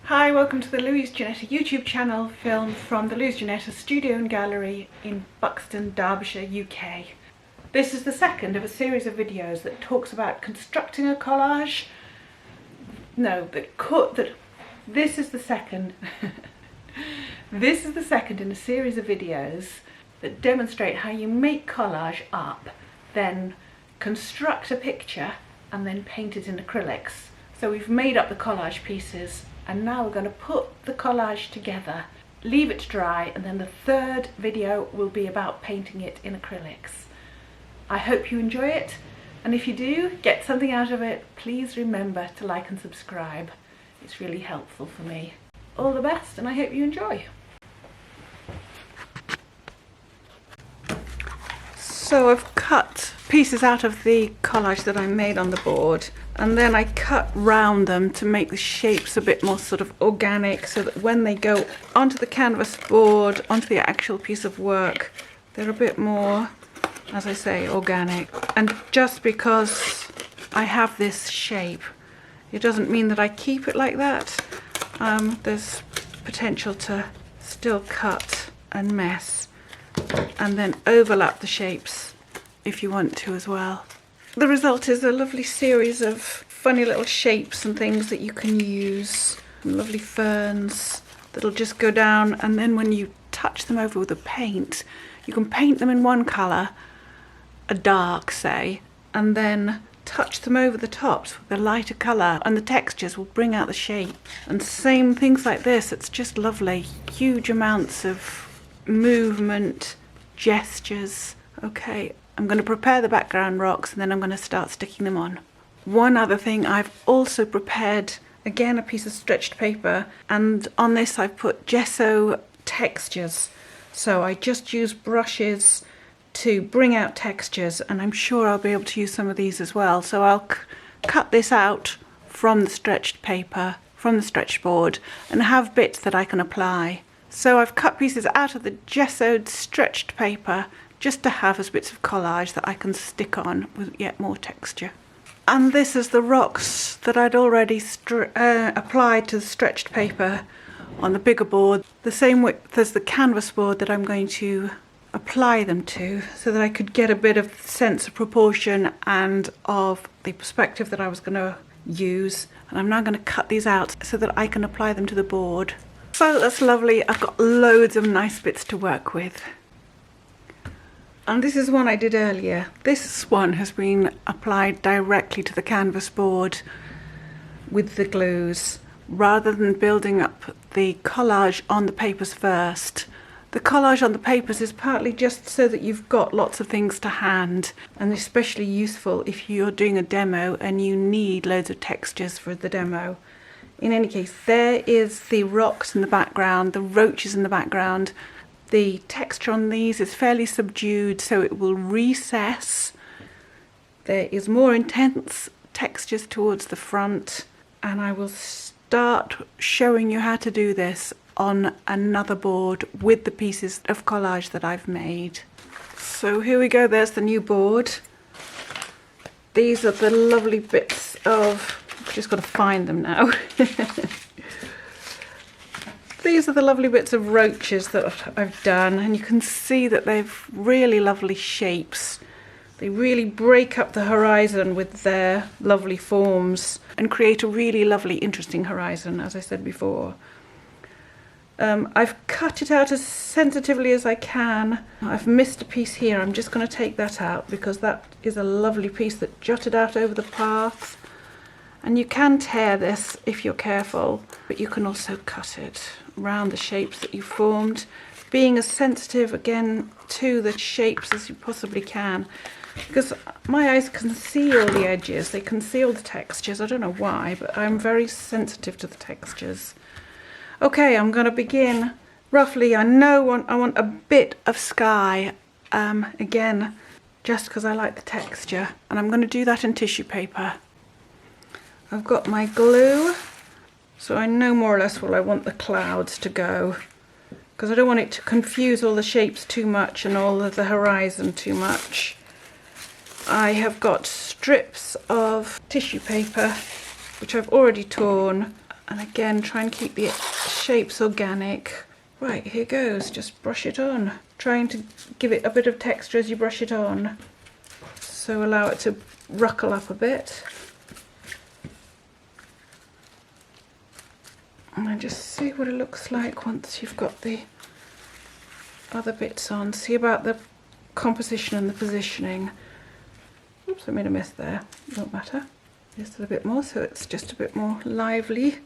Hi, welcome to the Louise Janetta YouTube channel, filmed from the Louise Janetta Studio and Gallery in Buxton, Derbyshire, UK. This is the second of a series of videos that talks about constructing a collage. This is the second. This is the second in a series of videos that demonstrate how you make collage up, then construct a picture and then paint it in acrylics. So we've made up the collage pieces and now we're going to put the collage together, leave it to dry, and then the third video will be about painting it in acrylics. I hope you enjoy it, and if you do get something out of it, please remember to like and subscribe. It's really helpful for me. All the best, and I hope you enjoy. So I've cut pieces out of the collage that I made on the board, and then I cut round them to make the shapes a bit more sort of organic, so that when they go onto the canvas board, onto the actual piece of work, they're a bit more, as I say, organic. And just because I have this shape, it doesn't mean that I keep it like that. There's potential to still cut and mess and then overlap the shapes if you want to as well. The result is a lovely series of funny little shapes and things that you can use. Lovely ferns that'll just go down, and then when you touch them over with a paint, you can paint them in one colour, a dark say, and then touch them over the tops with a lighter colour, and the textures will bring out the shape. And same things like this, it's just lovely. Huge amounts of movement, gestures. Okay, I'm going to prepare the background rocks and then I'm going to start sticking them on. One other thing, I've also prepared, again, a piece of stretched paper, and on this I've put gesso textures. So I just use brushes to bring out textures, and I'm sure I'll be able to use some of these as well. So I'll cut this out from the stretched paper, from the stretched board, and have bits that I can apply. So I've cut pieces out of the gessoed stretched paper just to have as bits of collage that I can stick on with yet more texture. And this is the rocks that I'd already applied to the stretched paper on the bigger board, the same width as the canvas board that I'm going to apply them to, so that I could get a bit of sense of proportion and of the perspective that I was going to use. And I'm now going to cut these out so that I can apply them to the board. So that's lovely. I've got loads of nice bits to work with. And this is one I did earlier. This one has been applied directly to the canvas board with the glues, rather than building up the collage on the papers first. The collage on the papers is partly just so that you've got lots of things to hand, and especially useful if you're doing a demo and you need loads of textures for the demo. In any case, there is the rocks in the background, the roaches in the background. The texture on these is fairly subdued, so it will recess. There is more intense textures towards the front, and I will start showing you how to do this on another board with the pieces of collage that I've made. So here we go, there's the new board. These are the lovely bits of, I've just got to find them now. These are the lovely bits of roaches that I've done, and you can see that they've really lovely shapes. They really break up the horizon with their lovely forms and create a really lovely, interesting horizon, as I said before. I've cut it out as sensitively as I can. I've missed a piece here. I'm just going to take that out because that is a lovely piece that jutted out over the path. And you can tear this if you're careful, but you can also cut it around the shapes that you formed, being as sensitive again to the shapes as you possibly can, because my eyes can see all the edges, they can see all the textures. I don't know why, but I'm very sensitive to the textures. Okay, I'm going to begin roughly. I want a bit of sky, again, just because I like the texture, and I'm going to do that in tissue paper. I've got my glue, so I know more or less where I want the clouds to go, because I don't want it to confuse all the shapes too much and all of the horizon too much. I have got strips of tissue paper, which I've already torn, And again, try and keep the shapes organic. Right, here goes, just brush it on. Trying to give it a bit of texture as you brush it on. So allow it to ruckle up a bit. And then just see what it looks like once you've got the other bits on. See about the composition and the positioning. Oops, I made a mess there. Won't matter. Just a bit more, so it's just a bit more lively.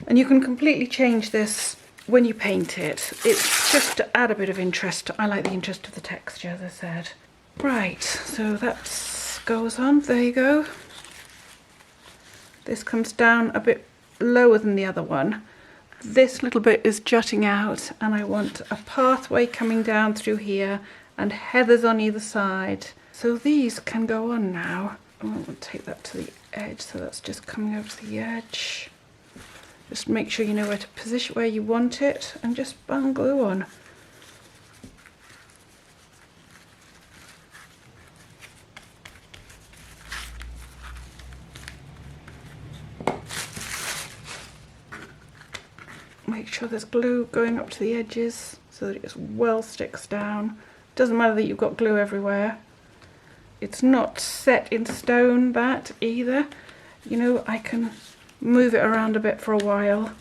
And you can completely change this when you paint it. It's just to add a bit of interest. I like the interest of the texture, as I said. Right, so that goes on. There you go. This comes down a bit lower than the other one. This little bit is jutting out, and I want a pathway coming down through here and heathers on either side. So these can go on now. I want to take that to the edge, so that's just coming over to the edge. Just make sure you know where to position, where you want it, and just bung glue on. Make sure there's glue going up to the edges so that it well sticks down. Doesn't matter that you've got glue everywhere. It's not set in stone, that either. You know, I can move it around a bit for a while.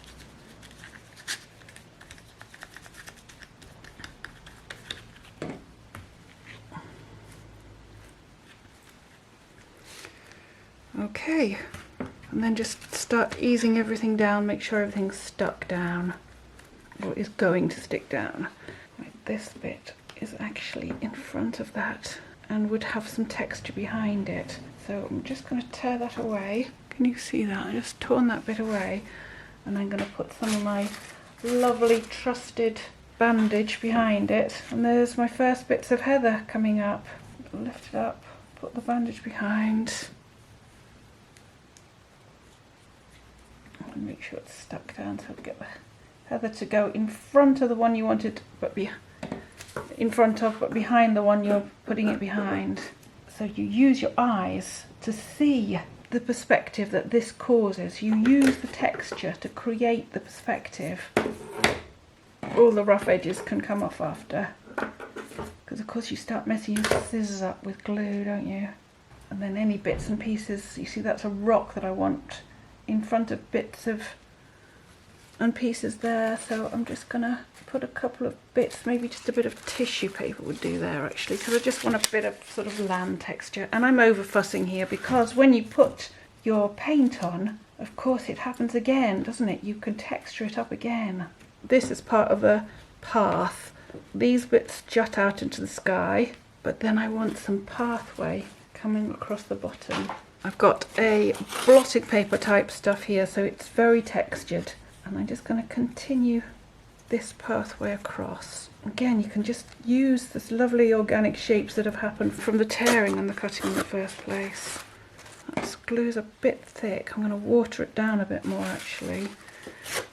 Okay, and then just start easing everything down, make sure everything's stuck down, or is going to stick down. Right, this bit is actually in front of that and would have some texture behind it. So I'm just going to tear that away. Can you see that? I just torn that bit away, and I'm going to put some of my lovely trusted bandage behind it. And there's my first bits of heather coming up. Lift it up, put the bandage behind. And make sure it's stuck down so we get the heather to go in front of the one you wanted, but in front of, but behind the one you're putting it behind. So you use your eyes to see the perspective that this causes. You use the texture to create the perspective. All the rough edges can come off after, because of course you start messing your scissors up with glue, don't you? And then any bits and pieces, you see that's a rock that I want in front of bits of and pieces there, so I'm just gonna put a couple of bits, maybe just a bit of tissue paper would do there actually, because I just want a bit of sort of land texture. And I'm over fussing here because when you put your paint on, of course it happens again, doesn't it? You can texture it up again. This is part of a path. These bits jut out into the sky, but then I want some pathway coming across the bottom. I've got a blotting paper type stuff here, so it's very textured, and I'm just going to continue this pathway across. Again, you can just use this lovely organic shapes that have happened from the tearing and the cutting in the first place. That glue's a bit thick. I'm going to water it down a bit more actually.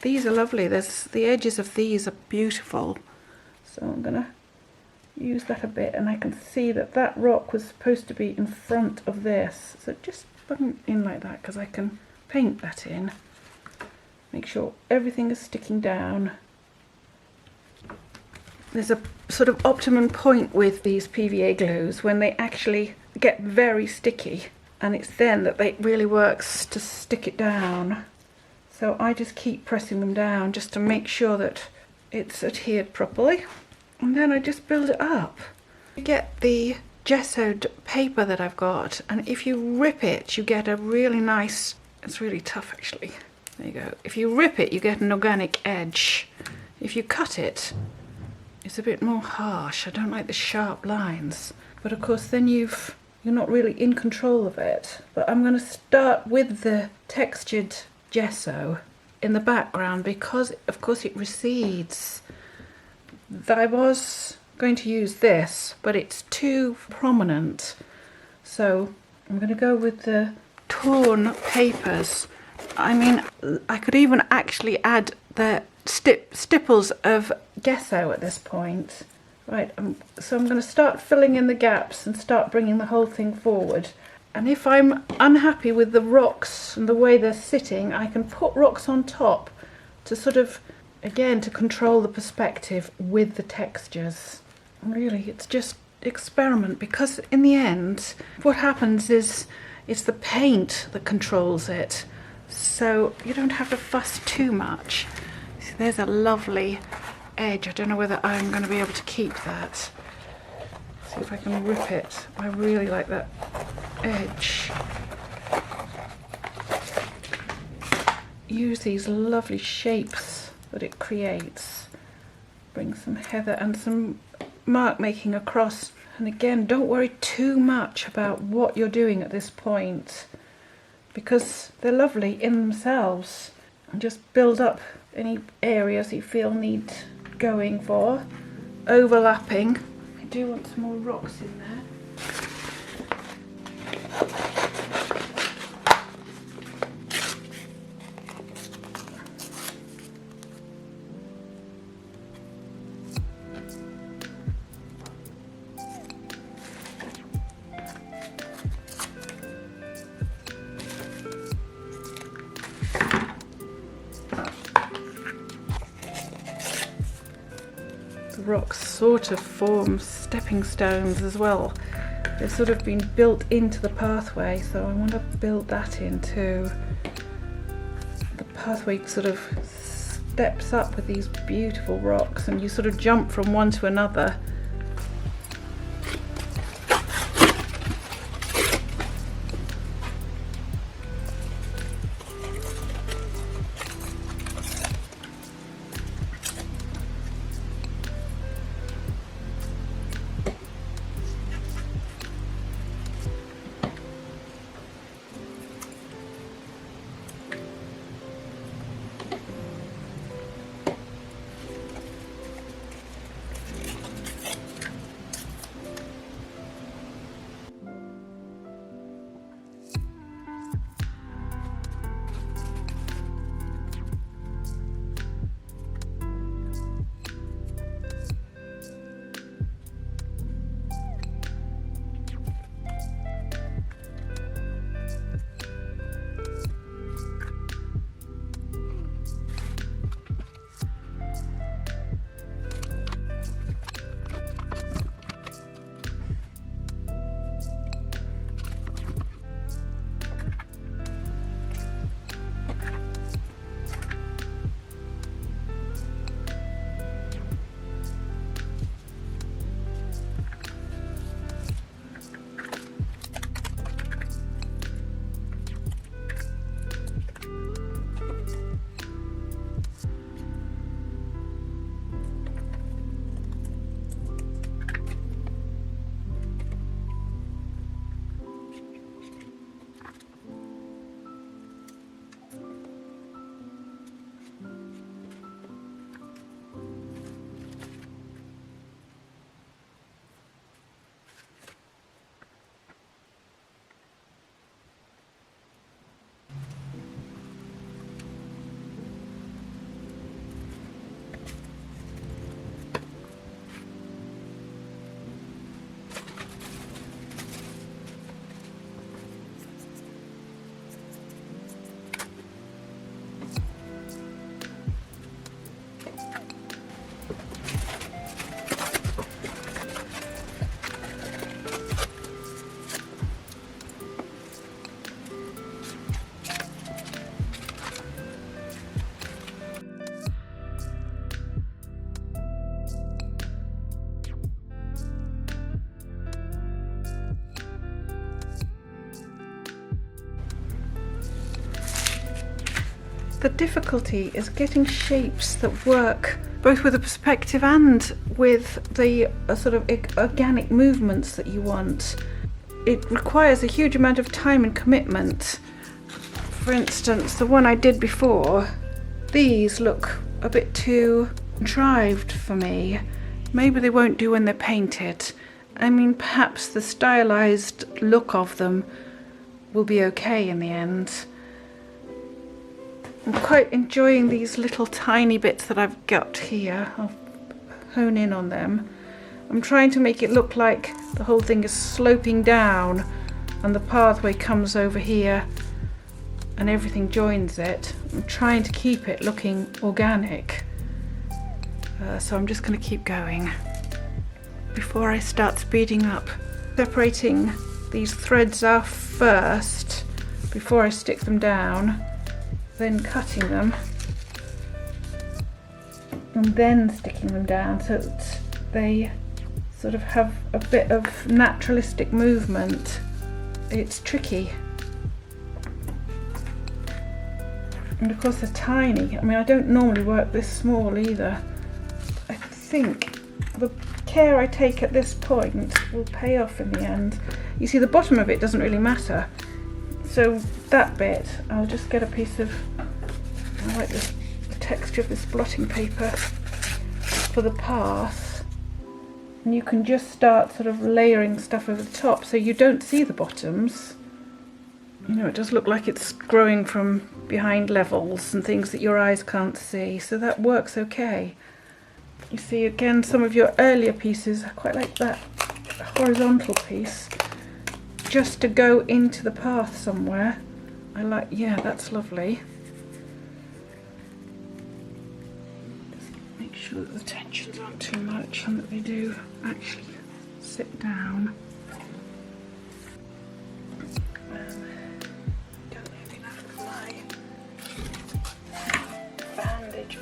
These are lovely. The edges of these are beautiful, so I'm going to use that a bit, and I can see that that rock was supposed to be in front of this, so just bung in like that because I can paint that in. Make sure everything is sticking down. There's a sort of optimum point with these PVA glues when they actually get very sticky, and it's then that it really works to stick it down. So I just keep pressing them down just to make sure that it's adhered properly. And then I just build it up. You get the gessoed paper that I've got, and if you rip it, you get a really nice, it's really tough actually. There you go. If you rip it, you get an organic edge. If you cut it, it's a bit more harsh. I don't like the sharp lines. But of course then you're not really in control of it. But I'm going to start with the textured gesso in the background because of course it recedes. I was going to use this, but it's too prominent, so I'm going to go with the torn papers. I mean, I could even actually add the stipples of gesso at this point. Right, so I'm going to start filling in the gaps and start bringing the whole thing forward. And if I'm unhappy with the rocks and the way they're sitting, I can put rocks on top to sort of, again, to control the perspective with the textures. Really, it's just experiment, because in the end, what happens is it's the paint that controls it. So you don't have to fuss too much. See, there's a lovely edge. I don't know whether I'm going to be able to keep that. See if I can rip it. I really like that edge. Use these lovely shapes that it creates. Bring some heather and some mark making across. And again, don't worry too much about what you're doing at this point, because they're lovely in themselves. And just build up any areas you feel need going for, overlapping. I do want some more rocks in there. Rocks sort of form stepping stones as well. They've sort of been built into the pathway, so I want to build that in too. The pathway sort of steps up with these beautiful rocks, and you sort of jump from one to another. The difficulty is getting shapes that work both with the perspective and with the sort of organic movements that you want. It requires a huge amount of time and commitment. For instance, the one I did before, these look a bit too contrived for me. Maybe they won't do when they're painted. I mean, perhaps the stylized look of them will be okay in the end. I'm quite enjoying these little tiny bits that I've got here. I'll hone in on them. I'm trying to make it look like the whole thing is sloping down and the pathway comes over here and everything joins it. I'm trying to keep it looking organic, so I'm just going to keep going before I start speeding up. Separating these threads off first before I stick them down, then cutting them and then sticking them down so that they sort of have a bit of naturalistic movement. It's tricky. And of course they're tiny. I mean, I don't normally work this small either. I think the care I take at this point will pay off in the end. You see, the bottom of it doesn't really matter. So that bit, I'll just get a piece of, I like the texture of this blotting paper for the path. And you can just start sort of layering stuff over the top so you don't see the bottoms. You know, it does look like it's growing from behind levels and things that your eyes can't see, so that works okay. You see, again, some of your earlier pieces, I quite like that horizontal piece, just to go into the path somewhere. I like, yeah, that's lovely. Just make sure that the tensions aren't too much and that they do actually sit down.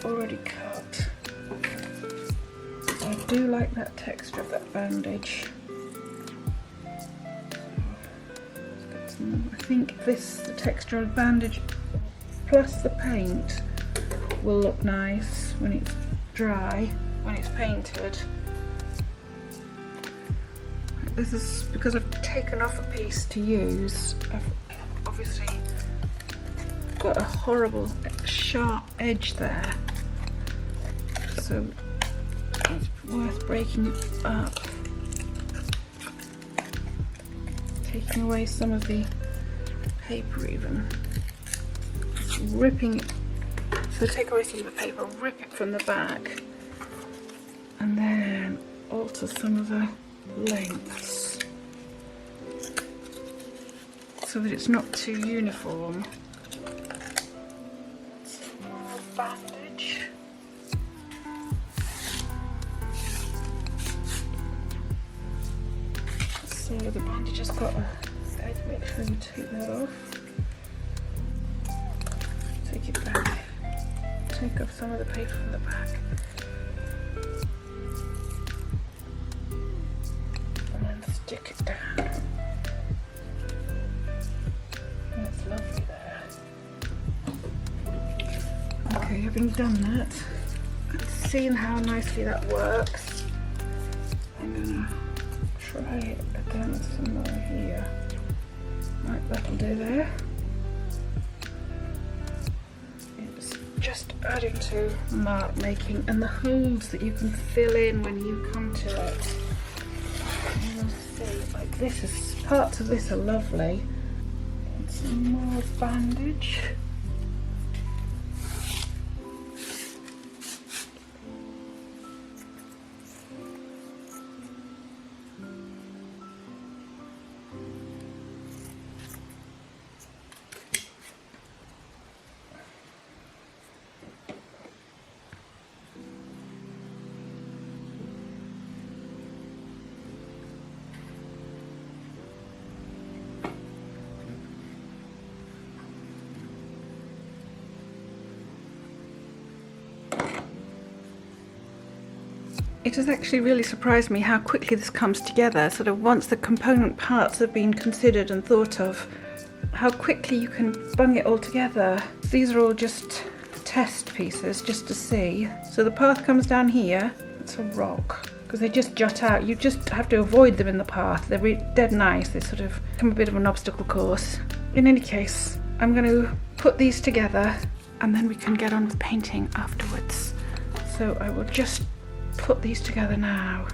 Already cut. I do like that texture of that bandage. I think the texture of the bandage plus the paint will look nice when it's dry, when it's painted. This is because I've taken off a piece to use. I've obviously got a horrible sharp edge there, so it's worth breaking it up, taking away some of the paper even, ripping it, so take away some of the paper, rip it from the back and then alter some of the lengths so that it's not too uniform. Bandage. So the bandage has got a edge, make sure you take that off. Take it back. Take off some of the paper from the back. And then stick it down. That's lovely there. Okay, having done that, and seeing how nicely that works, I'm gonna try it again somewhere here. Right, that'll do there. It's just adding to mark making and the holes that you can fill in when you come to it. You'll see, like this is, parts of this are lovely. And some more bandage. It has actually really surprised me how quickly this comes together, sort of once the component parts have been considered and thought of, how quickly you can bung it all together. These are all just test pieces, just to see. So the path comes down here, it's a rock, because they just jut out. You just have to avoid them in the path. They're dead nice, they sort of become a bit of an obstacle course. In any case, I'm going to put these together and then we can get on with painting afterwards. So I will just put these together now.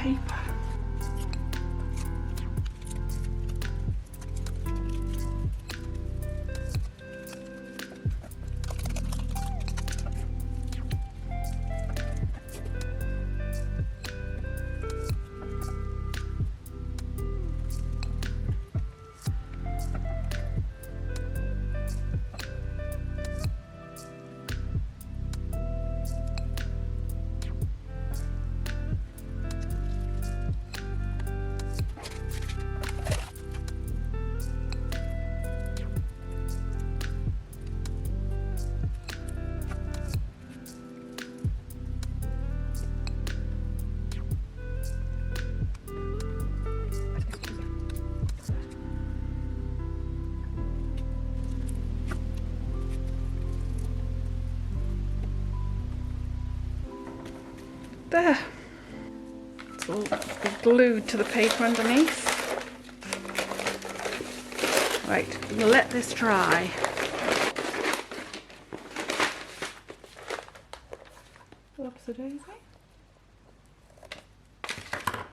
paper. There. It's all glued to the paper underneath. Right, let this dry. Lopsy daisy.